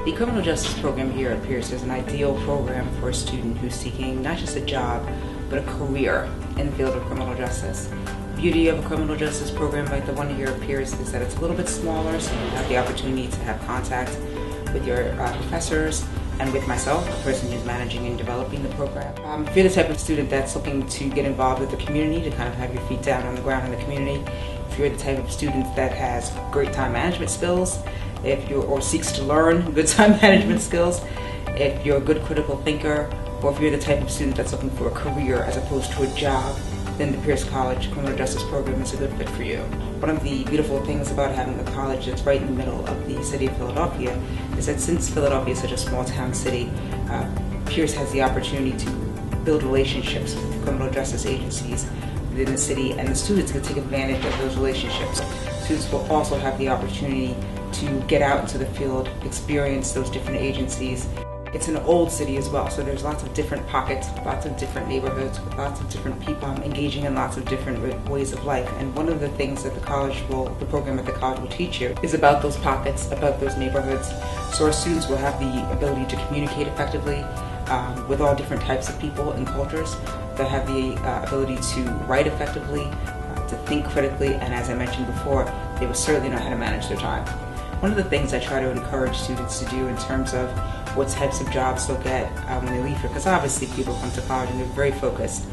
The criminal justice program here at Peirce is an ideal program for a student who's seeking not just a job, but a career in the field of criminal justice. The beauty of a criminal justice program like the one here at Peirce is that it's a little bit smaller, so you have the opportunity to have contact with your professors and with myself, the person who's managing and developing the program. If you're the type of student that's looking to get involved with the community, to kind of have your feet down on the ground in the community, if you're the type of student that has great time management skills, or seeks to learn good time management skills, if you're a good critical thinker, or if you're the type of student that's looking for a career as opposed to a job, then the Peirce College Criminal Justice Program is a good fit for you. One of the beautiful things about having a college that's right in the middle of the city of Philadelphia is that since Philadelphia is such a small town city, Peirce has the opportunity to build relationships with criminal justice agencies within the city, and the students can take advantage of those relationships. Students will also have the opportunity to get out into the field, experience those different agencies. It's an old city as well, so there's lots of different pockets, lots of different neighborhoods, with lots of different people engaging in lots of different ways of life. And one of the things that the program at the college will teach you is about those pockets, about those neighborhoods. So our students will have the ability to communicate effectively with all different types of people and cultures. They'll have the ability to write effectively, to think critically, and as I mentioned before, they will certainly know how to manage their time. One of the things I try to encourage students to do in terms of what types of jobs they'll get when they leave here, because obviously people come to college and they're very focused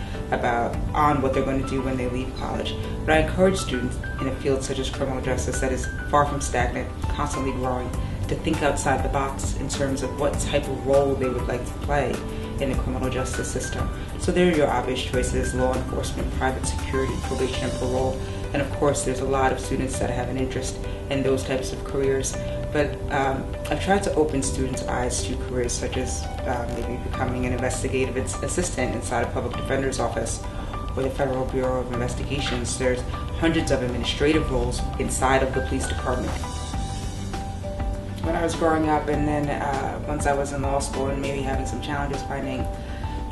on what they're going to do when they leave college. But I encourage students in a field such as criminal justice that is far from stagnant, constantly growing, to think outside the box in terms of what type of role they would like to play in the criminal justice system. So there are your obvious choices: law enforcement, private security, probation and parole. And of course, there's a lot of students that have an interest in those types of careers. But I've tried to open students' eyes to careers such as maybe becoming an investigative assistant inside a public defender's office or the Federal Bureau of Investigations. There's hundreds of administrative roles inside of the police department. When I was growing up, and then once I was in law school and maybe having some challenges finding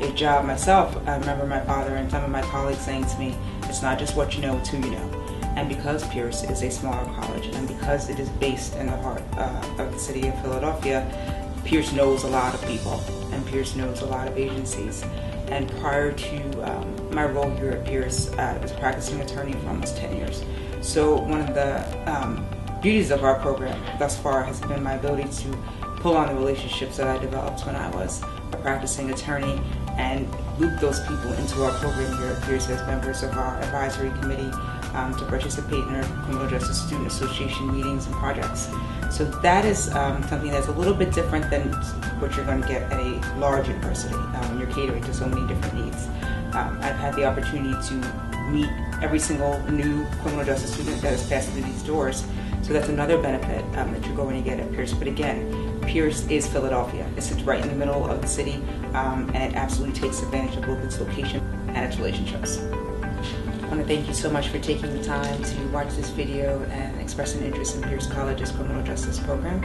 a job myself, I remember my father and some of my colleagues saying to me, "It's not just what you know, it's who you know." And because Peirce is a smaller college, and because it is based in the heart of the city of Philadelphia, Peirce knows a lot of people, and Peirce knows a lot of agencies. And prior to my role here at Peirce, I was a practicing attorney for almost 10 years. So one of the beauties of our program thus far has been my ability to pull on the relationships that I developed when I was a practicing attorney and loop those people into our program here at Peirce as members of our advisory committee to participate in our Criminal Justice Student Association meetings and projects. So that is something that's a little bit different than what you're going to get at a large university when you're catering to so many different needs. I've had the opportunity to meet every single new criminal justice student that has passed through these doors. So that's another benefit that you're going to get at Peirce. But again, Peirce is Philadelphia. It sits right in the middle of the city, and it absolutely takes advantage of both its location and its relationships. I want to thank you so much for taking the time to watch this video and express an interest in Peirce College's criminal justice program.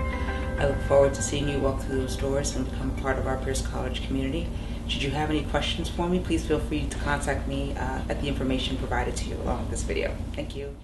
I look forward to seeing you walk through those doors and become a part of our Peirce College community. Should you have any questions for me, please feel free to contact me at the information provided to you along with this video. Thank you.